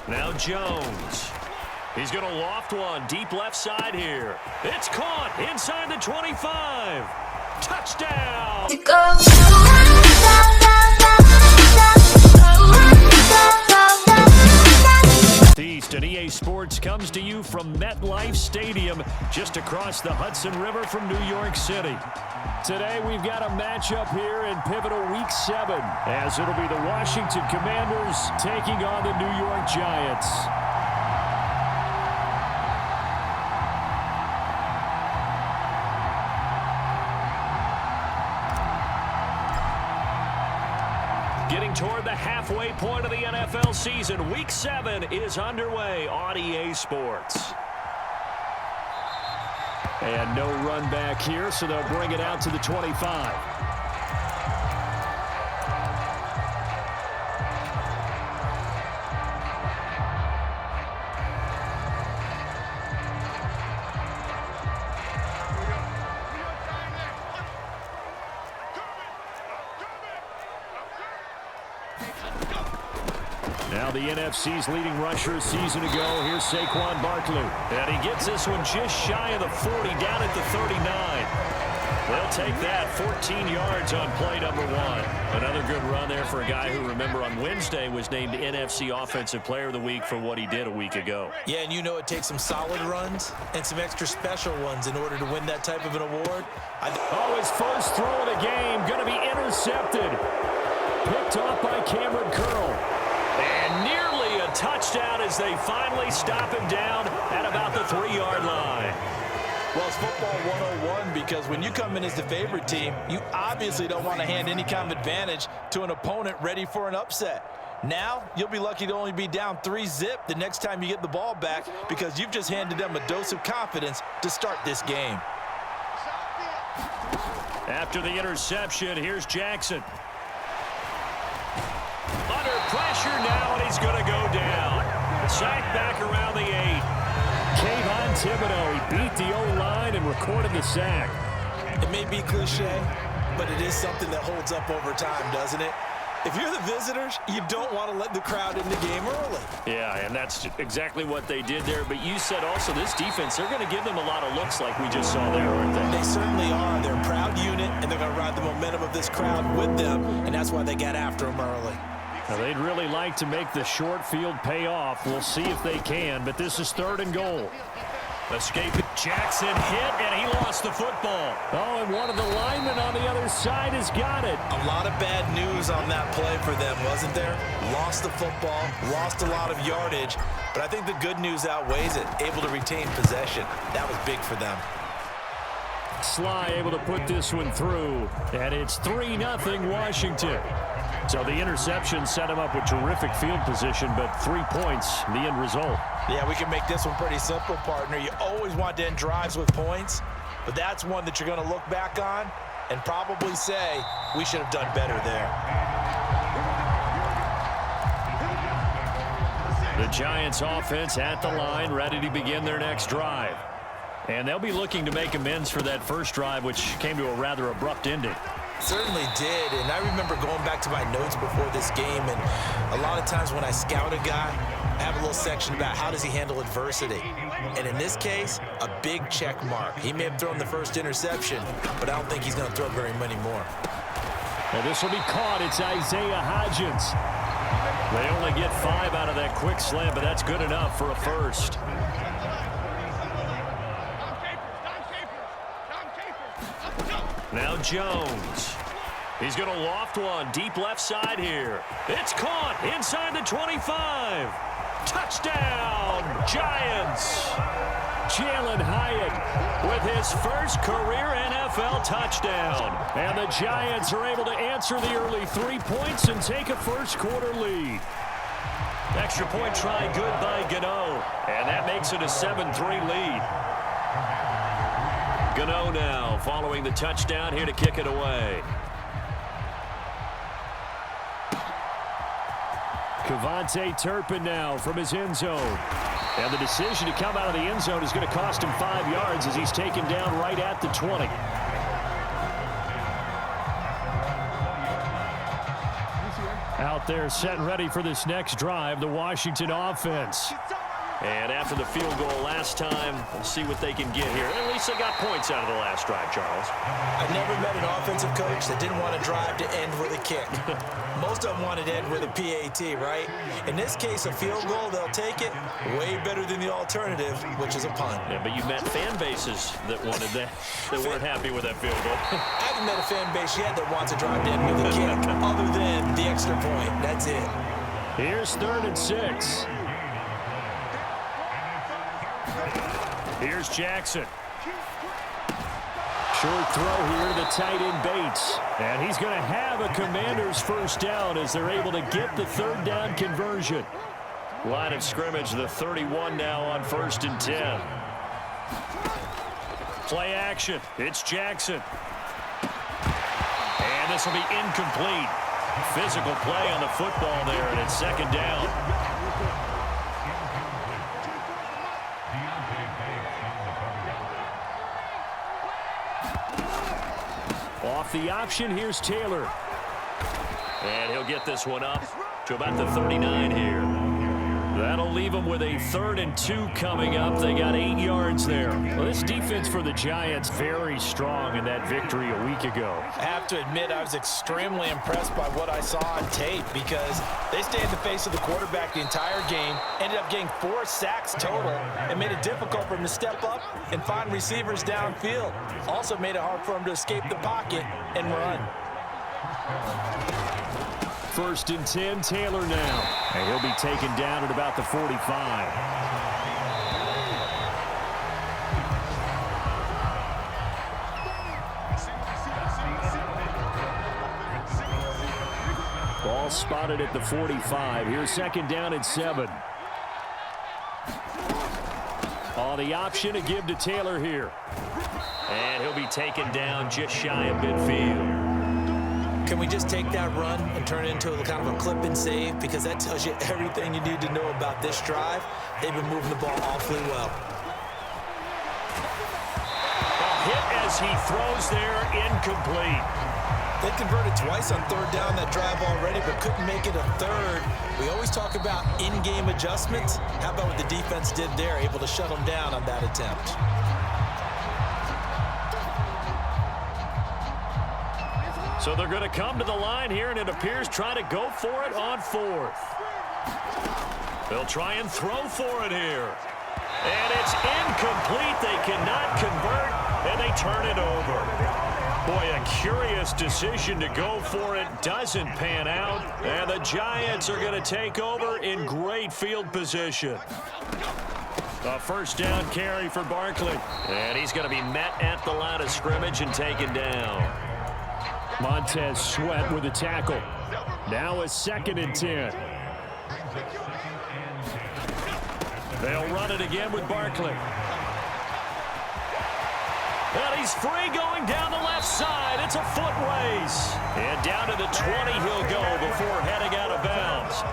Now Jones. He's going to loft one deep left side here. It's caught inside the 25. Touchdown! East and EA Sports comes to you from MetLife Stadium, just across the Hudson River from New York City. Today we've got a matchup here in pivotal Week 7, as it'll be the Washington Commanders taking on the New York Giants. Getting toward the halfway point of the NFL season, Week 7 is underway on EA Sports. And no run back here, so they'll bring it out to the 25. Now the NFC's leading rusher a season ago. Here's Saquon Barkley. And he gets this one just shy of the 40, down at the 39. They'll take that. 14 yards on play number 1. Another good run there for a guy who, remember, on Wednesday was named NFC Offensive Player of the Week for what he did a week ago. Yeah, and you know it takes some solid runs and some extra special ones in order to win that type of an award. His first throw of the game going to be intercepted. Picked off by Cameron Curl. And nearly a touchdown as they finally stop him down at about the 3-yard line. Well, it's football 101 because when you come in as the favorite team, you obviously don't want to hand any kind of advantage to an opponent ready for an upset. Now, you'll be lucky to only be down 3-zip the next time you get the ball back because you've just handed them a dose of confidence to start this game. After the interception, here's Jackson. Under pressure now, and he's going to go down. Sack back around the 8. Kayvon Thibodeau, he beat the O-line and recorded the sack. It may be cliche, but it is something that holds up over time, doesn't it? If you're the visitors, you don't want to let the crowd in the game early. Yeah, and that's exactly what they did there. But you said also this defense, they're going to give them a lot of looks like we just saw there, aren't they? They certainly are. They're a proud unit, and they're going to ride the momentum of this crowd with them, and that's why they got after them early. Now, they'd really like to make the short field pay off. We'll see if they can, but this is 3rd and goal. Escape it. Jackson hit, and he lost the football. Oh, and one of the linemen on the other side has got it. A lot of bad news on that play for them, wasn't there? Lost the football, lost a lot of yardage, but I think the good news outweighs it. Able to retain possession. That was big for them. Sly able to put this one through, and it's 3-0 Washington. So the interception set him up with terrific field position, but 3 points, the end result. Yeah, we can make this one pretty simple, partner. You always want to end drives with points, but that's one that you're going to look back on and probably say, we should have done better there. The Giants offense at the line, ready to begin their next drive. And they'll be looking to make amends for that first drive, which came to a rather abrupt ending. Certainly did, and I remember going back to my notes before this game, and a lot of times when I scout a guy, I have a little section about how does he handle adversity. And in this case, a big check mark. He may have thrown the first interception, but I don't think he's going to throw very many more. Well, this will be caught. It's Isaiah Hodgins. They only get 5 out of that quick slam, but that's good enough for a first. Now Jones. He's going to loft one deep left side here. It's caught inside the 25. Touchdown, Giants. Jalen Hyatt with his first career NFL touchdown. And the Giants are able to answer the early 3 points and take a first-quarter lead. Extra point try good by Gano. And that makes it a 7-3 lead. Gano now following the touchdown here to kick it away. Kevontae Turpin now from his end zone. And the decision to come out of the end zone is going to cost him 5 yards as he's taken down right at the 20. Out out there setting ready for this next drive, the Washington offense. And after the field goal last time, we'll see what they can get here. At least they got points out of the last drive, Charles. I've never met an offensive coach that didn't want to drive to end with a kick. Most of them wanted to end with a PAT, right? In this case, a field goal, they'll take it. Way better than the alternative, which is a punt. Yeah, but you met fan bases that wanted that, that weren't happy with that field goal. I haven't met a fan base yet that wants to drive to end with a kick, other than the extra point. That's it. Here's 3rd and 6. Here's Jackson. Short throw here to the tight end Bates. And he's going to have a Commanders first down as they're able to get the 3rd down conversion. Line of scrimmage, the 31 now on 1st and 10. Play action. It's Jackson. And this will be incomplete. Physical play on the football there, and it's 2nd down. Off the option, here's Taylor. And he'll get this one up to about the 39 here. That'll leave them with a 3rd and 2 coming up. They got 8 yards there. Well, this defense for the Giants very strong in that victory a week ago. I have to admit, I was extremely impressed by what I saw on tape because they stayed in the face of the quarterback the entire game, ended up getting 4 sacks total, and made it difficult for him to step up and find receivers downfield. Also made it hard for him to escape the pocket and run. 1st and 10, Taylor now. And he'll be taken down at about the 45. Ball spotted at the 45. Here's 2nd down and 7. On the option to give to Taylor here. And he'll be taken down just shy of midfield. Can we just take that run and turn it into a kind of a clip and save? Because that tells you everything you need to know about this drive. They've been moving the ball awfully well. A hit as he throws there, incomplete. They converted twice on 3rd down that drive already, but couldn't make it a 3rd. We always talk about in-game adjustments. How about what the defense did there, able to shut them down on that attempt? So they're going to come to the line here, and it appears trying to go for it on 4th. They'll try and throw for it here. And it's incomplete. They cannot convert, and they turn it over. Boy, a curious decision to go for it. Doesn't pan out, and the Giants are going to take over in great field position. A 1st down carry for Barkley. And he's going to be met at the line of scrimmage and taken down. Montez Sweat with a tackle. Now a 2nd and 10. They'll run it again with Barkley. And he's free going down the left side. It's a foot race. And down to the 20 he'll go before heading out of bounds.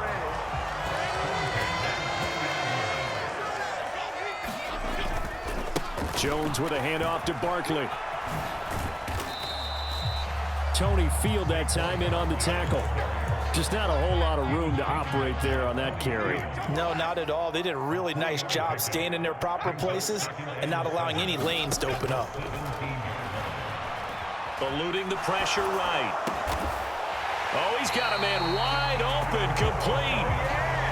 Jones with a handoff to Barkley. Tony Field that time in on the tackle. Just not a whole lot of room to operate there on that carry. No, not at all. They did a really nice job staying in their proper places and not allowing any lanes to open up. Eluding the pressure right. Oh, he's got a man wide open, complete.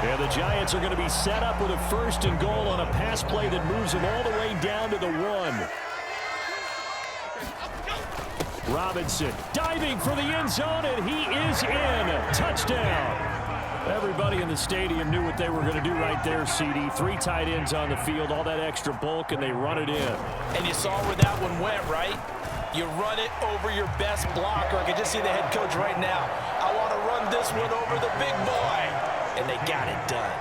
And the Giants are going to be set up with a 1st and goal on a pass play that moves them all the way down to the 1. Robinson diving for the end zone, and he is in. Touchdown. Everybody in the stadium knew what they were going to do right there, CD. 3 tight ends on the field, all that extra bulk, and they run it in. And you saw where that one went, right? You run it over your best blocker. I can just see the head coach right now. I want to run this one over the big boy. And they got it done.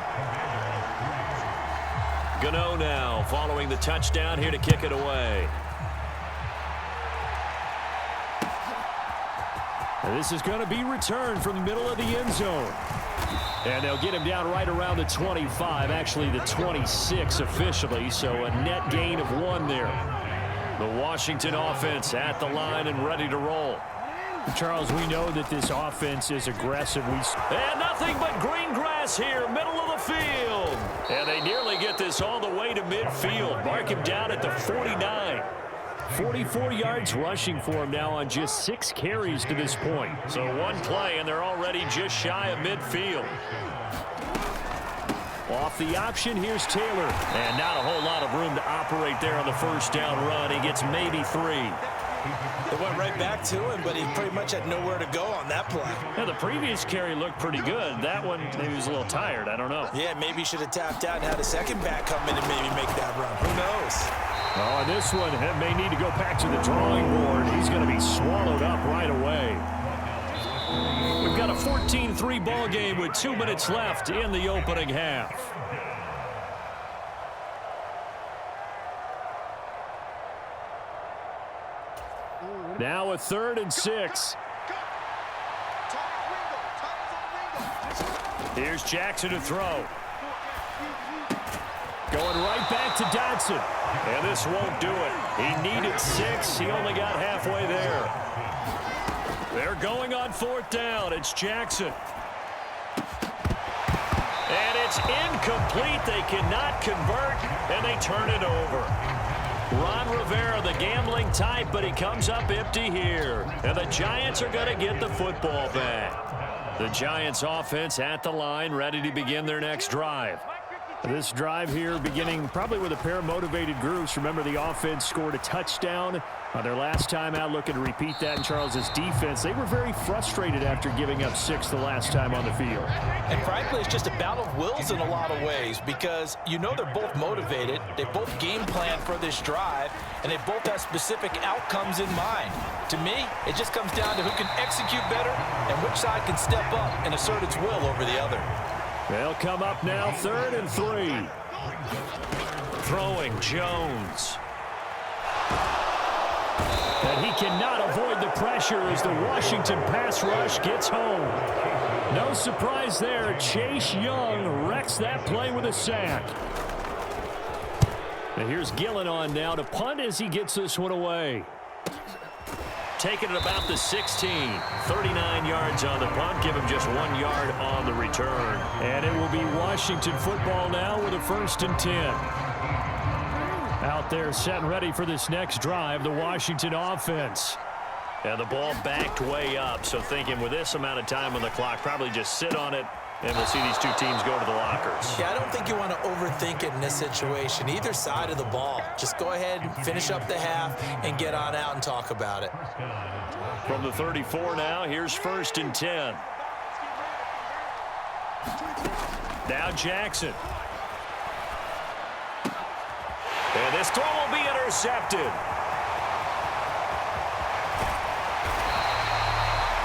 Gano now following the touchdown here to kick it away. And this is going to be returned from the middle of the end zone. And they'll get him down right around the 25, actually the 26 officially, so a net gain of 1 there. The Washington offense at the line and ready to roll. Charles, we know that this offense is aggressive. And nothing but green grass here, middle of the field. And they nearly get this all the way to midfield. Mark him down at the 49. 44 yards rushing for him now on just 6 carries to this point. So one play, and they're already just shy of midfield. Off the option, here's Taylor. And not a whole lot of room to operate there on the first down run. He gets maybe 3. They went right back to him, but he pretty much had nowhere to go on that play. Now, the previous carry looked pretty good. That one, maybe he was a little tired. I don't know. Yeah, maybe he should have tapped out and had a second back come in and maybe make that run. Who knows? Oh, and this one may need to go back to the drawing board. He's going to be swallowed up right away. We've got a 14-3 ball game with 2 minutes left in the opening half. Now a 3rd and 6. Here's Jackson to throw. Going right back to Dodson. And this won't do it. He needed 6. He only got halfway there. They're going on 4th down. It's Jackson. And it's incomplete. They cannot convert, and they turn it over. Ron Rivera, the gambling type, but he comes up empty here. And the Giants are going to get the football back. The Giants offense at the line, ready to begin their next drive. This drive here beginning probably with a pair of motivated groups. Remember, the offense scored a touchdown on their last time out, looking to repeat that in Charles's defense. They were very frustrated after giving up 6 the last time on the field. And frankly, it's just a battle of wills in a lot of ways because you know they're both motivated. They both game plan for this drive, and they both have specific outcomes in mind. To me, it just comes down to who can execute better and which side can step up and assert its will over the other. They'll come up now 3rd and 3. Throwing Jones. And he cannot avoid the pressure as the Washington pass rush gets home. No surprise there. Chase Young wrecks that play with a sack. And here's Gillen on now to punt as he gets this one away. Taking it about the 16. 39 yards on the punt. Give him just 1 yard on the return. And it will be Washington football now with a 1st and 10. Out there set and ready for this next drive, the Washington offense. And the ball backed way up. So thinking with this amount of time on the clock, probably just sit on it. And we'll see these two teams go to the lockers. Yeah, I don't think you want to overthink it in this situation. Either side of the ball. Just go ahead and finish up the half and get on out and talk about it. From the 34 now, here's 1st and 10. Now Jackson. And this throw will be intercepted.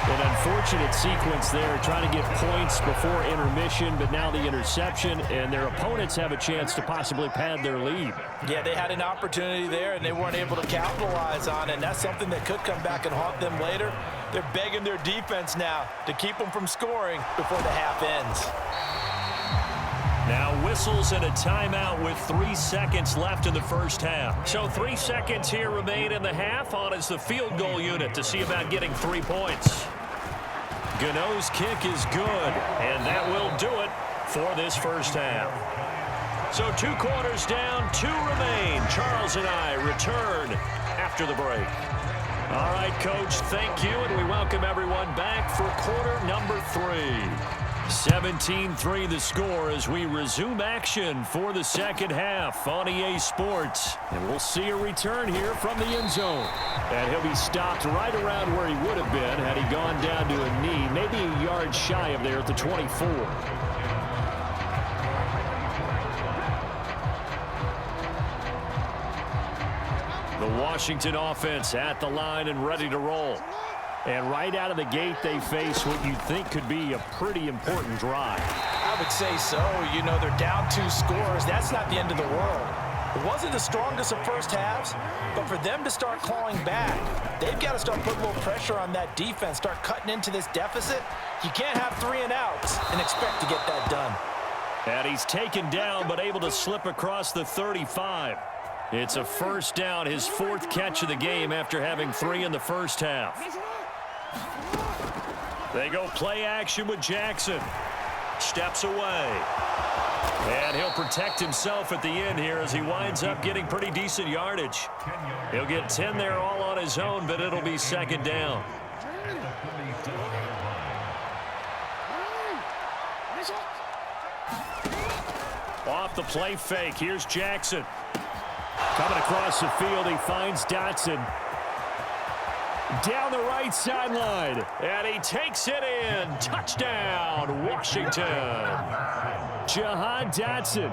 An unfortunate sequence there, trying to get points before intermission, but now the interception, and their opponents have a chance to possibly pad their lead. Yeah, they had an opportunity there, and they weren't able to capitalize on it, and that's something that could come back and haunt them later. They're begging their defense now to keep them from scoring before the half ends. Now whistles and a timeout with 3 seconds left in the first half. So 3 seconds here remain in the half. On is the field goal unit to see about getting 3 points. Gano's kick is good, and that will do it for this first half. So 2 quarters down, 2 remain. Charles and I return after the break. All right, Coach, thank you, and we welcome everyone back for quarter number 3. 17-3 the score as we resume action for the second half on EA Sports. And we'll see a return here from the end zone. And he'll be stopped right around where he would have been had he gone down to a knee, maybe a yard shy of there at the 24. The Washington offense at the line and ready to roll. And right out of the gate, they face what you'd think could be a pretty important drive. I would say so. You know, they're down 2 scores. That's not the end of the world. It wasn't the strongest of first halves, but for them to start clawing back, they've got to start putting a little pressure on that defense, start cutting into this deficit. You can't have 3 and outs and expect to get that done. And he's taken down, but able to slip across the 35. It's a first down, his 4th catch of the game after having 3 in the first half. They go play action with Jackson. Steps away. And he'll protect himself at the end here as he winds up getting pretty decent yardage. He'll get 10 there all on his own, but it'll be second down. Off the play fake, here's Jackson. Coming across the field, he finds Dotson. Down the right sideline, and he takes it in. Touchdown, Washington. Jahan Dotson,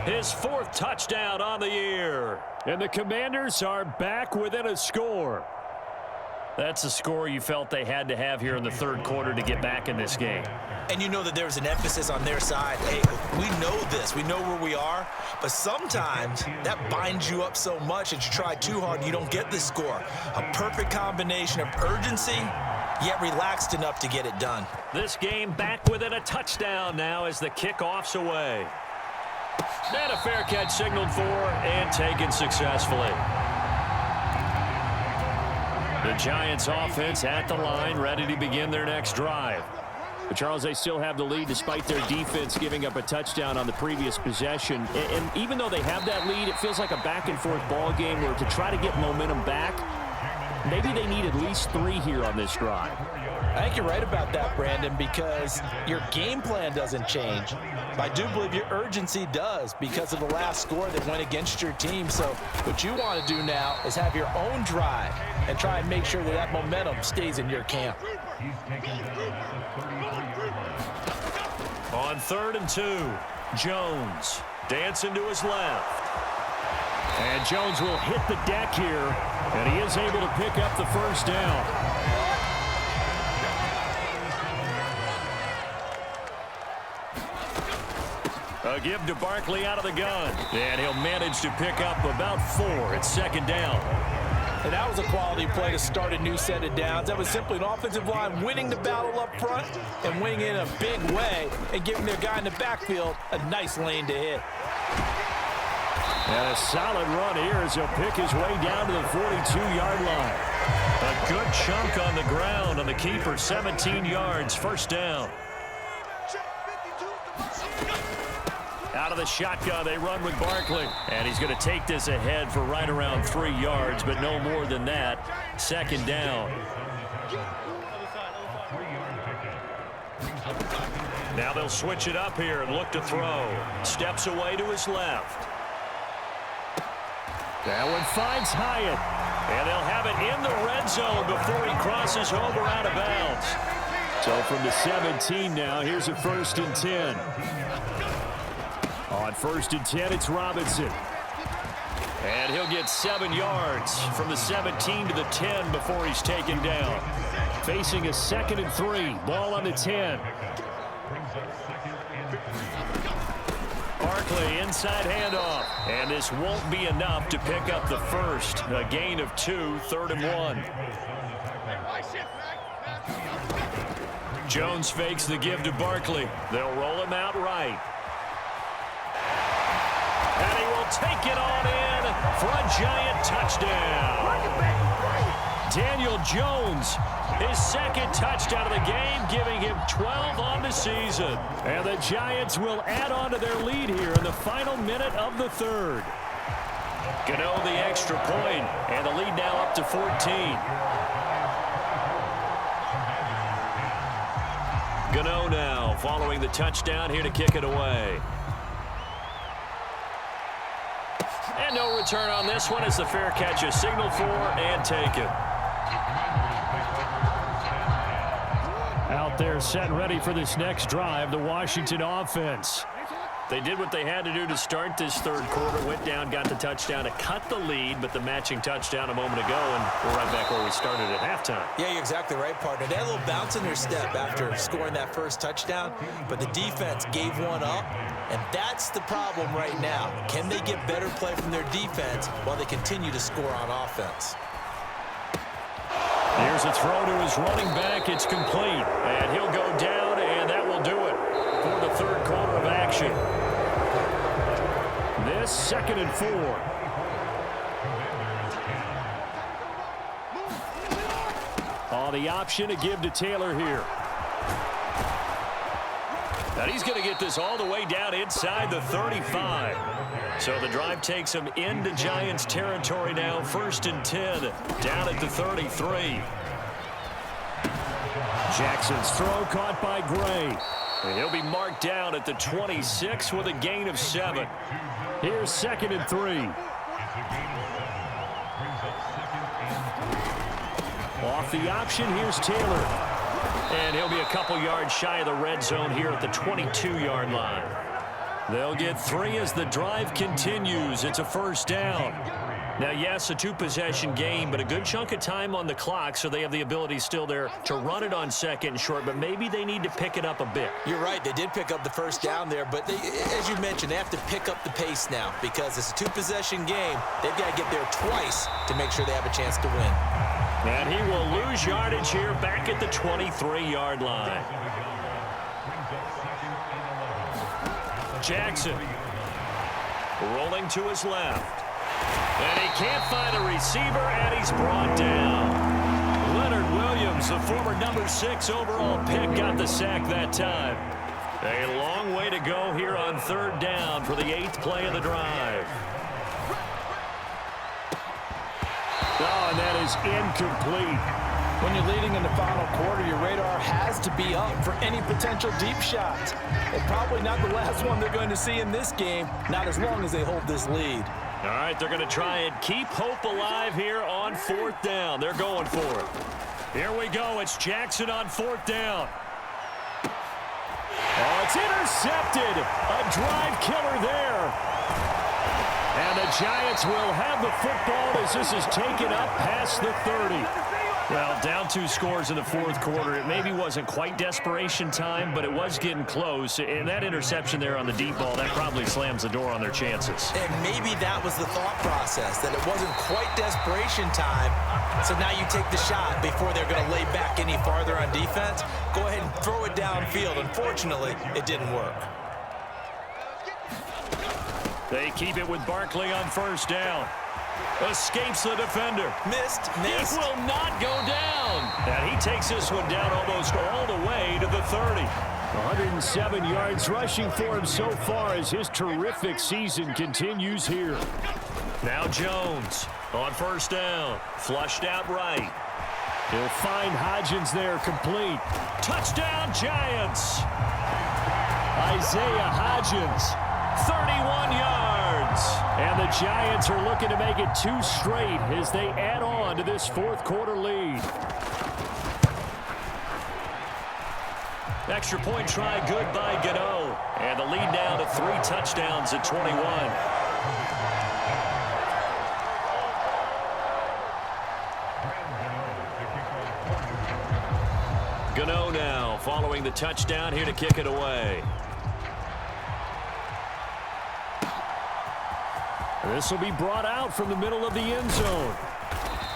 his 4th touchdown on the year. And the Commanders are back within a score. That's a score you felt they had to have here in the 3rd quarter to get back in this game. And you know that there's an emphasis on their side. Hey, we know this. We know where we are. But sometimes that binds you up so much that you try too hard and you don't get this score. A perfect combination of urgency, yet relaxed enough to get it done. This game back within a touchdown now as the kickoff's away. And a fair catch signaled for and taken successfully. The Giants offense at the line, ready to begin their next drive. But Charles, they still have the lead despite their defense giving up a touchdown on the previous possession. And even though they have that lead, it feels like a back-and-forth ball game where to try to get momentum back, maybe they need at least 3 here on this drive. I think you're right about that, Brandon, because your game plan doesn't change. I do believe your urgency does because of the last score that went against your team. So what you want to do now is have your own drive and try and make sure that that momentum stays in your camp. On 3rd and 2, Jones dancing to his left. And Jones will hit the deck here, and he is able to pick up the first down. A give to Barkley out of the gun. And he'll manage to pick up about 4 at second down. And that was a quality play to start a new set of downs. That was simply an offensive line winning the battle up front and winning in a big way and giving their guy in the backfield a nice lane to hit. And a solid run here as he'll pick his way down to the 42-yard line. A good chunk on the ground on the keeper, 17 yards, first down. Out of the shotgun, they run with Barkley. And he's going to take this ahead for right around 3 yards, but no more than that. Second down. Now they'll switch it up here and look to throw. Steps away to his left. That one finds Hyatt. And they'll have it in the red zone before he crosses over out of bounds. So from the 17 now, here's a 1st and 10. On 1st and 10, it's Robinson. And he'll get 7 yards from the 17 to the 10 before he's taken down. Facing a 2nd and 3. Ball on the 10. Barkley inside handoff. And this won't be enough to pick up the first. A gain of 2, 3rd and 1. Jones fakes the give to Barkley. They'll roll him out right. And he will take it on in for a Giant touchdown. Daniel Jones, his 2nd touchdown of the game, giving him 12 on the season. And the Giants will add on to their lead here in the final minute of the 3rd. Gano the extra point, and the lead now up to 14. Gano now following the touchdown here to kick it away. And no return on this one as the fair catch is signaled for and taken. Out there set and ready for this next drive, the Washington offense. They did what they had to do to start this 3rd quarter, went down, got the touchdown to cut the lead, but the matching touchdown a moment ago, and we're right back where we started at halftime. Yeah, you're exactly right, partner. They had a little bounce in their step after scoring that first touchdown, but the defense gave one up, and that's the problem right now. Can they get better play from their defense while they continue to score on offense? Here's a throw to his running back. It's complete, and he'll go down, and that will do it for the 3rd quarter of action. This 2nd and 4. Now the option to give to Taylor here. And he's going to get this all the way down inside the 35. So the drive takes him into Giants territory now. 1st and 10 down at the 33. Jackson's throw caught by Gray. And he'll be marked down at the 26 with a gain of 7. Here's 2nd and 3. Off the option, here's Taylor. And he'll be a couple yards shy of the red zone here at the 22-yard line. They'll get 3 as the drive continues. It's a 1st down. Now, yes, a 2-possession game, but a good chunk of time on the clock, so they have the ability still there to run it on 2nd and short, but maybe they need to pick it up a bit. You're right. They did pick up the 1st down there, but as you mentioned, they have to pick up the pace now because it's a 2-possession game. They've got to get there twice to make sure they have a chance to win. And he will lose yardage here back at the 23-yard line. Jackson rolling to his left. And he can't find a receiver, and he's brought down. Leonard Williams, the former number 6 overall pick, got the sack that time. A long way to go here on 3rd down for the 8th play of the drive. Oh, and that is incomplete. When you're leading in the final quarter, your radar has to be up for any potential deep shots. And probably not the last one they're going to see in this game, not as long as they hold this lead. All right, they're going to try and keep hope alive here on 4th down. They're going for it. Here we go. It's Jackson on 4th down. Oh, it's intercepted. A drive killer there. And the Giants will have the football as this is taken up past the 30. Well, down 2 scores in the 4th quarter. It maybe wasn't quite desperation time, but it was getting close. And that interception there on the deep ball, that probably slams the door on their chances. And maybe that was the thought process, that it wasn't quite desperation time. So now you take the shot before they're going to lay back any farther on defense. Go ahead and throw it downfield. Unfortunately, it didn't work. They keep it with Barkley on 1st down. Escapes the defender. Missed. It will not go down. And he takes this one down almost all the way to the 30. 107 yards rushing for him so far as his terrific season continues here. Now Jones on 1st down. Flushed out right. He'll find Hodgins there, complete. Touchdown, Giants. Isaiah Hodgins, 31 yards. And the Giants are looking to make it 2 straight as they add on to this 4th quarter lead. Extra point try good by Gano. And the lead now to 3 touchdowns at 21. Gano now following the touchdown here to kick it away. This will be brought out from the middle of the end zone.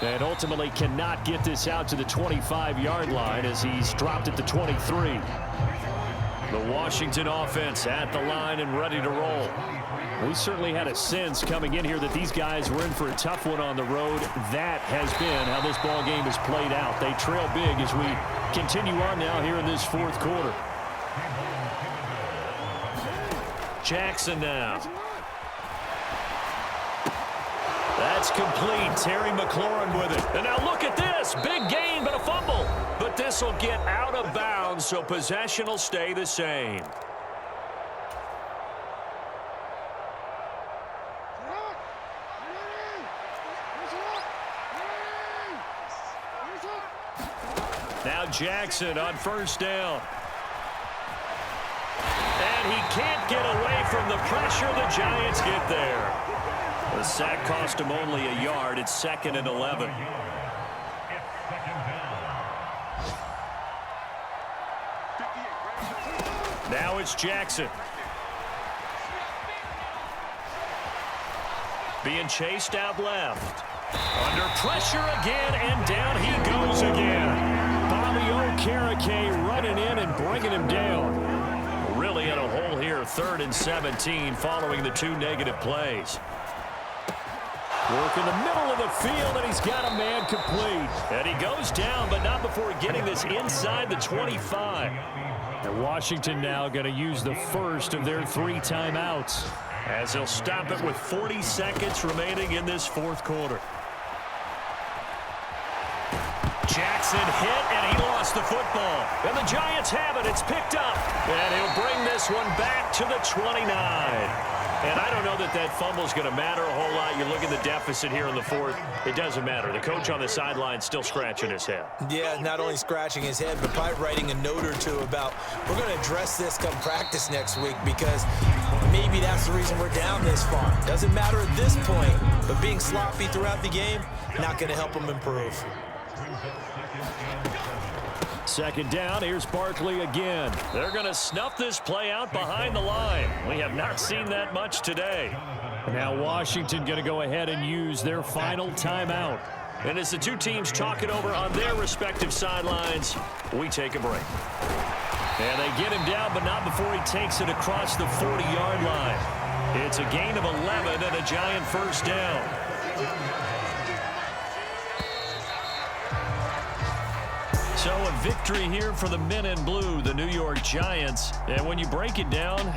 And ultimately cannot get this out to the 25-yard line as he's dropped at the 23. The Washington offense at the line and ready to roll. We certainly had a sense coming in here that these guys were in for a tough one on the road. That has been how this ball game has played out. They trail big as we continue on now here in this 4th quarter. Jackson now. That's complete. Terry McLaurin with it. And now look at this. Big gain, but a fumble. But this will get out of bounds, so possession will stay the same. Now Jackson on 1st down. And he can't get away from the pressure. The Giants get there. The sack cost him only a yard. It's 2nd and 11. Now it's Jackson. Being chased out left. Under pressure again, and down he goes again. Bobby Okereke running in and bringing him down. Really in a hole here, 3rd and 17 following the 2 negative plays. Work in the middle of the field, and he's got a man complete. And he goes down, but not before getting this inside the 25. And Washington now going to use the first of their 3 timeouts, as they'll stop it with 40 seconds remaining in this fourth quarter. Jackson hit, and he lost the football. And the Giants have it. It's picked up. And he'll bring this one back to the 29. And I don't know that that fumble is going to matter a whole lot. You look at the deficit here in the fourth. It doesn't matter. The coach on the sideline still scratching his head. Yeah, not only scratching his head, but probably writing a note or two about we're going to address this come practice next week, because maybe that's the reason we're down this far. Doesn't matter at this point, but being sloppy throughout the game, not going to help him improve. Second down, here's Barkley again. They're going to snuff this play out behind the line. We have not seen that much today. Now Washington going to go ahead and use their final timeout. And as the two teams talk it over on their respective sidelines, we take a break. And they get him down, but not before he takes it across the 40-yard line. It's a gain of 11 and a Giant first down. So a victory here for the men in blue, the New York Giants. And when you break it down,